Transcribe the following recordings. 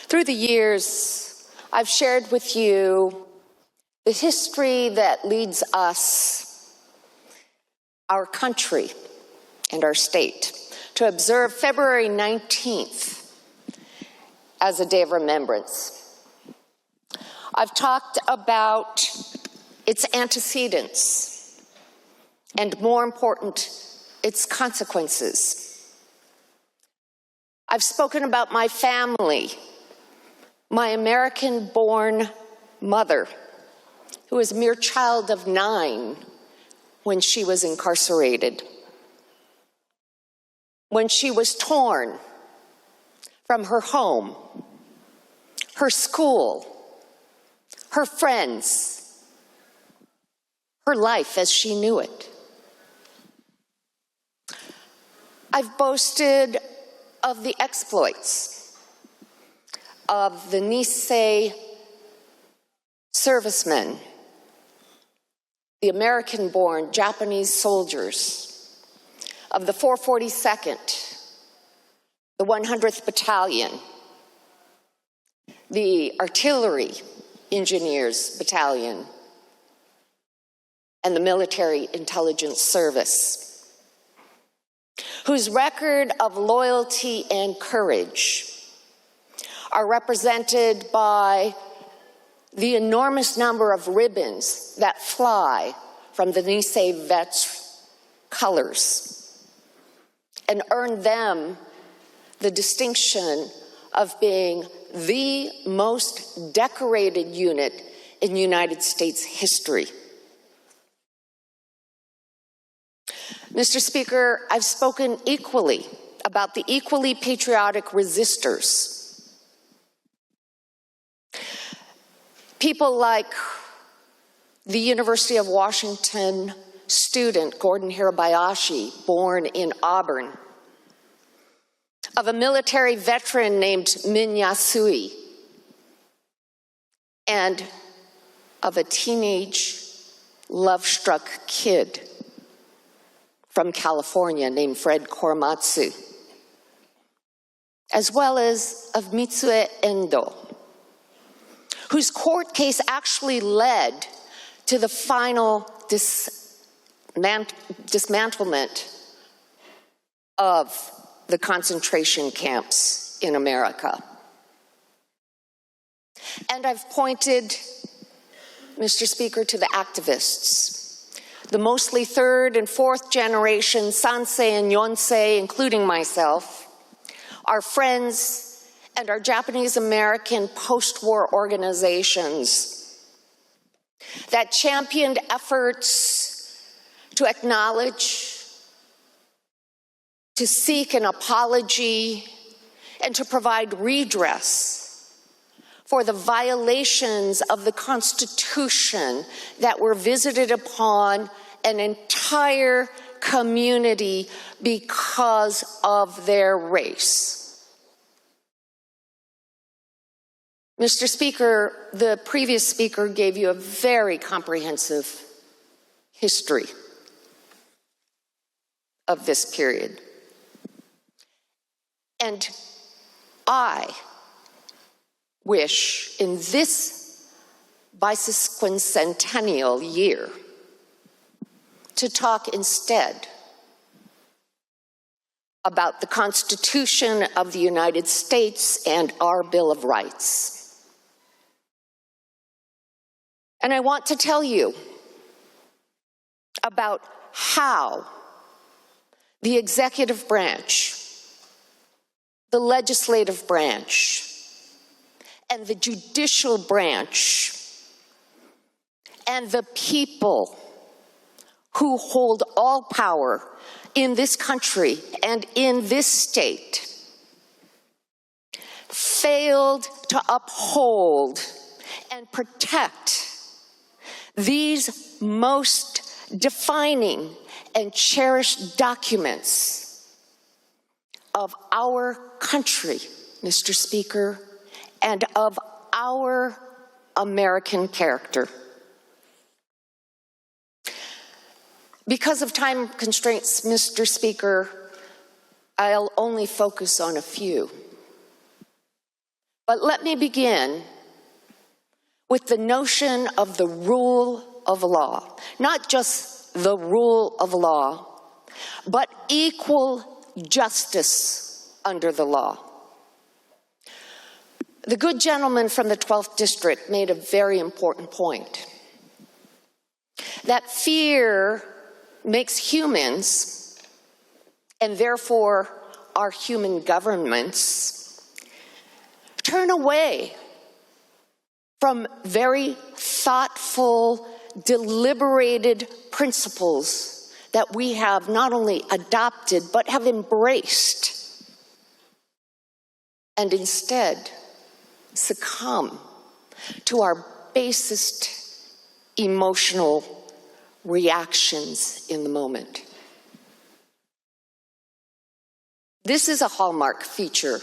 Through the years, I've shared with you the history that leads us, our country, and our state to observe February 19th as a day of remembrance. I've talked about its antecedents and, more important, its consequences. I've spoken about my family, my American-born mother, who was a mere child of 9 when she was incarcerated, when she was torn from her home, her school, her friends, her life as she knew it. I've boasted of the exploits of the Nisei servicemen, the American-born Japanese soldiers of the 442nd, the 100th Battalion, the Artillery Engineers Battalion, and the Military Intelligence Service, whose record of loyalty and courage are represented by the enormous number of ribbons that fly from the Nisei vets' colors and earn them the distinction of being the most decorated unit in United States history. Mr. Speaker, I've spoken equally about the equally patriotic resistors. People like the University of Washington student Gordon Hirabayashi, born in Auburn, of a military veteran named Min Yasui, and of a teenage love-struck kid from California named Fred Korematsu, as well as of Mitsue Endo, whose court case actually led to the final dismantlement of the concentration camps in America. And I've pointed, Mr. Speaker, to the activists, the mostly 3rd and 4th generation Sansei and Yonsei, including myself, our friends, and our Japanese-American post-war organizations that championed efforts to acknowledge, to seek an apology, and to provide redress for the violations of the Constitution that were visited upon an entire community because of their race. Mr. Speaker, the previous speaker gave you a very comprehensive history of this period. And I wish in this bicentennial year to talk instead about the Constitution of the United States and our Bill of Rights. And I want to tell you about how the executive branch, the legislative branch, and the judicial branch, and the people who hold all power in this country and in this state failed to uphold and protect these most defining and cherished documents of our country, Mr. Speaker, and of our American character. Because of time constraints, Mr. Speaker, I'll only focus on a few. But let me begin with the notion of the rule of law. Not just the rule of law, but equal justice under the law. The good gentleman from the 12th District made a very important point. That fear makes humans, and therefore our human governments, turn away from very thoughtful, deliberated principles that we have not only adopted, but have embraced, and instead succumb to our basest emotional reactions in the moment. This is a hallmark feature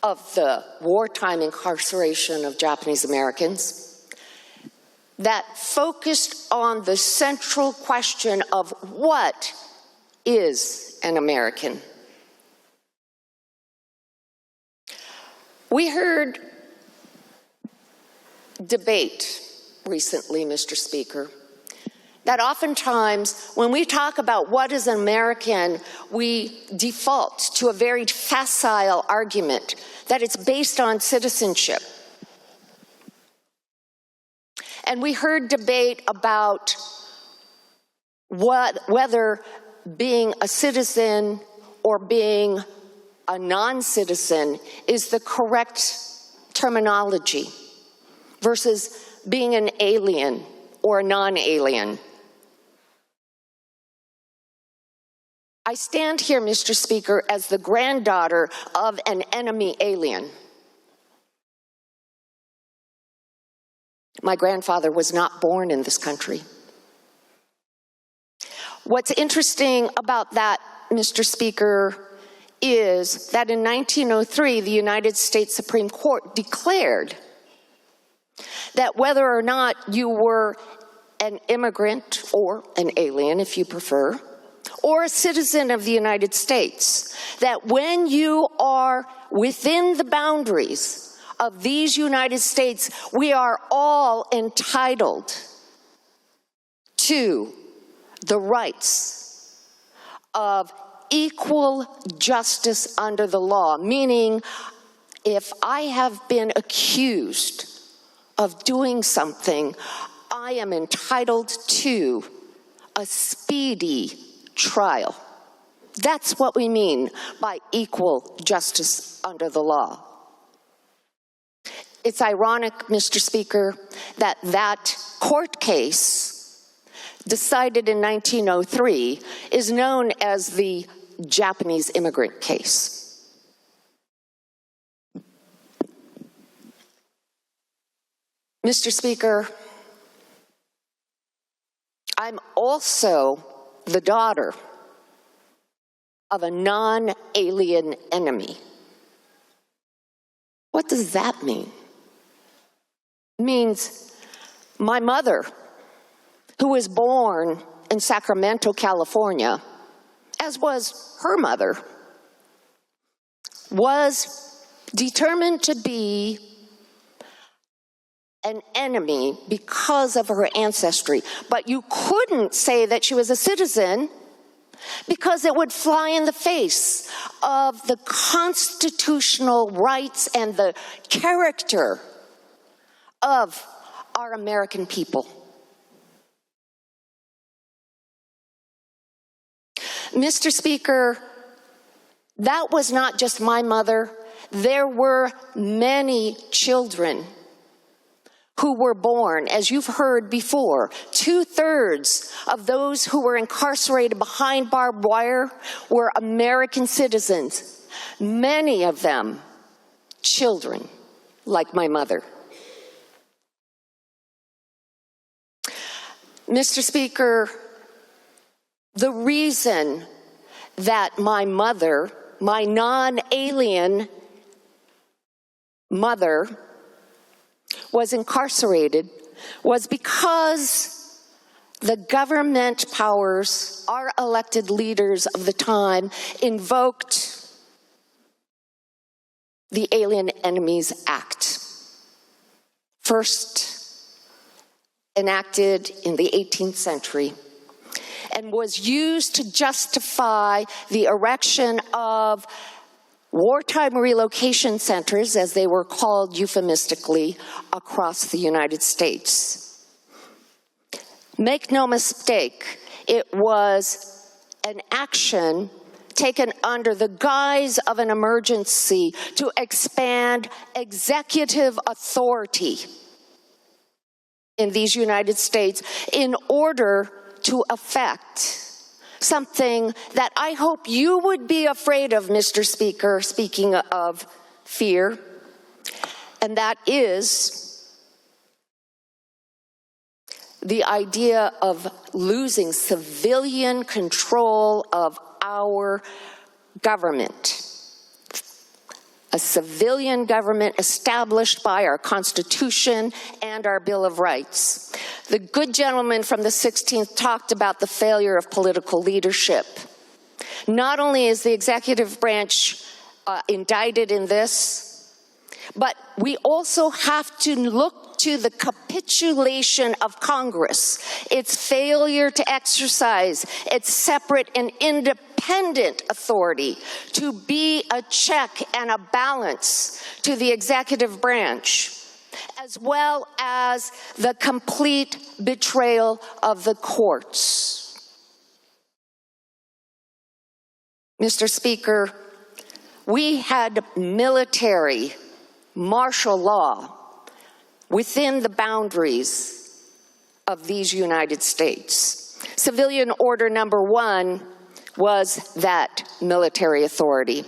of the wartime incarceration of Japanese Americans that focused on the central question of what is an American. We heard debate recently, Mr. Speaker, that oftentimes when we talk about what is an American, we default to a very facile argument that it's based on citizenship. And we heard debate about whether being a citizen or being a non-citizen is the correct terminology versus being an alien or a non-alien. I stand here, Mr. Speaker, as the granddaughter of an enemy alien. My grandfather was not born in this country. What's interesting about that, Mr. Speaker, is that in 1903, the United States Supreme Court declared that whether or not you were an immigrant or an alien, if you prefer, or a citizen of the United States, that when you are within the boundaries of these United States, we are all entitled to the rights of equal justice under the law, meaning if I have been accused of doing something, I am entitled to a speedy trial. That's what we mean by equal justice under the law. It's ironic, Mr. Speaker, that that court case decided in 1903 is known as the Japanese immigrant case. Mr. Speaker, I'm also the daughter of a non-alien enemy. What does that mean? It means my mother, who was born in Sacramento, California, as was her mother, was determined to be an enemy because of her ancestry. But you couldn't say that she was a citizen because it would fly in the face of the constitutional rights and the character of our American people. Mr. Speaker, that was not just my mother. There were many children who were born, as you've heard before. 2/3 of those who were incarcerated behind barbed wire were American citizens, many of them children like my mother. Mr. Speaker, the reason that my mother, my non-alien mother, was incarcerated was because the government powers, our elected leaders of the time, invoked the Alien Enemies Act, first enacted in the 18th century, and was used to justify the erection of wartime relocation centers, as they were called euphemistically, across the United States. Make no mistake, it was an action taken under the guise of an emergency to expand executive authority in these United States in order to effect something that I hope you would be afraid of, Mr. Speaker, speaking of fear, and that is the idea of losing civilian control of our government. A civilian government established by our Constitution and our Bill of Rights. The good gentleman from the 16th talked about the failure of political leadership. Not only is the executive branch indicted in this, but we also have to look to the capitulation of Congress, its failure to exercise its separate and independent authority to be a check and a balance to the executive branch, as well as the complete betrayal of the courts. Mr. Speaker, we had military martial law within the boundaries of these United States. Civilian Order Number 1 was that military authority.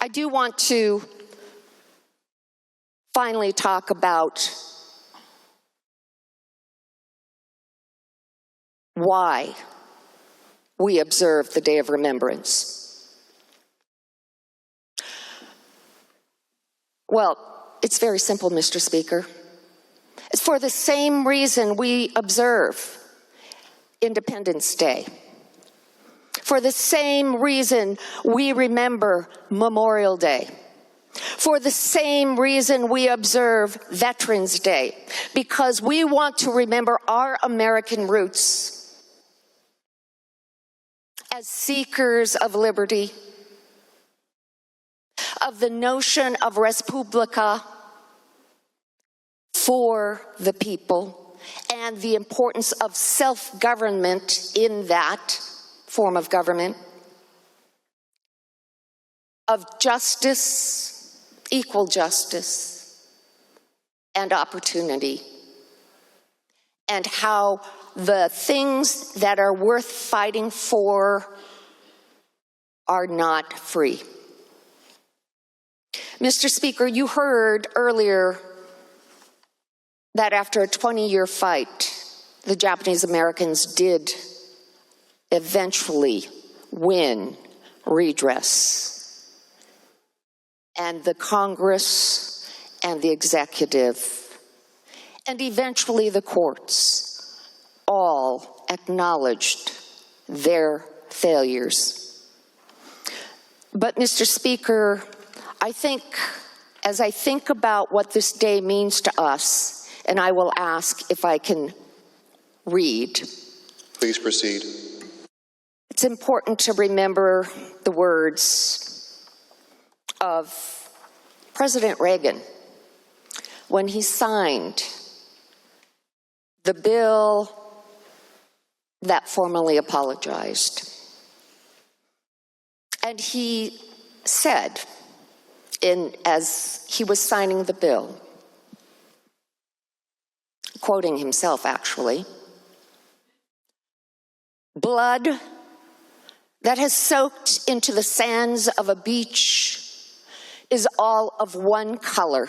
I do want to finally talk about why we observe the Day of Remembrance. Well, it's very simple, Mr. Speaker. It's for the same reason we observe Independence Day. For the same reason we remember Memorial Day. For the same reason we observe Veterans Day. Because we want to remember our American roots as seekers of liberty, of the notion of res publica, for the people, and the importance of self-government in that form of government, of justice, equal justice, and opportunity, and how the things that are worth fighting for are not free. Mr. Speaker, you heard earlier that after a 20-year fight, the Japanese Americans did eventually win redress. And the Congress and the executive, and eventually the courts, all acknowledged their failures. But, Mr. Speaker, I think, as I think about what this day means to us, and I will ask if I can read. Please proceed. It's important to remember the words of President Reagan when he signed the bill that formally apologized. And he said, as he was signing the bill, quoting himself actually, "Blood that has soaked into the sands of a beach is all of one color.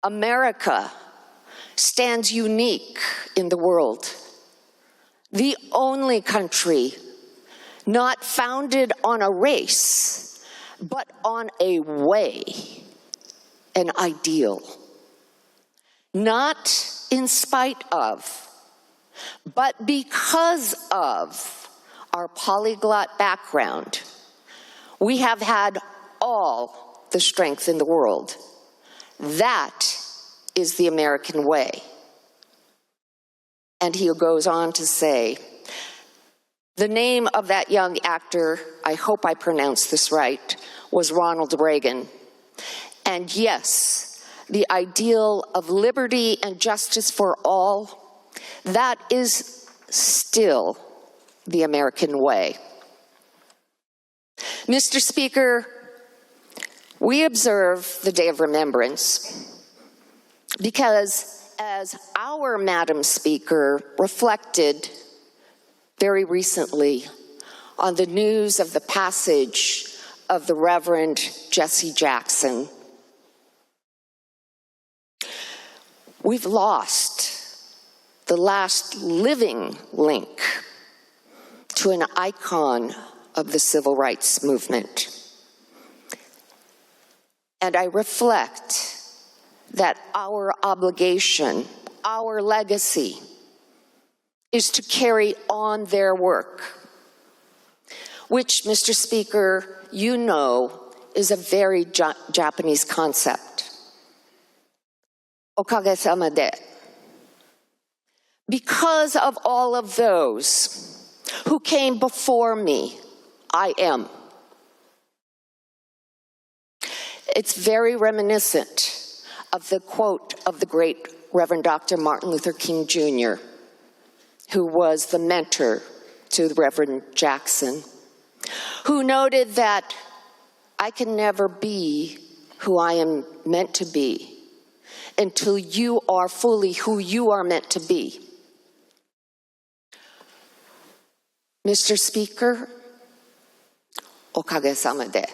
America stands unique in the world, the only country not founded on a race, but on a way, an ideal. Not in spite of, but because of our polyglot background, we have had all the strength in the world. That is the American way. And he goes on to say, the name of that young actor, I hope I pronounced this right, was Ronald Reagan. And yes, the ideal of liberty and justice for all, that is still the American way. Mr. Speaker, we observe the Day of Remembrance because, as our Madam Speaker reflected very recently on the news of the passage of the Reverend Jesse Jackson, we've lost the last living link to an icon of the civil rights movement. And I reflect that our obligation, our legacy, is to carry on their work, which, Mr. Speaker, you know is a very Japanese concept. Okage-sama de. Because of all of those who came before me, I am. It's very reminiscent of the quote of the great Reverend Dr. Martin Luther King Jr., who was the mentor to the Reverend Jackson, who noted that I can never be who I am meant to be until you are fully who you are meant to be. Mr. Speaker, okage-sama de.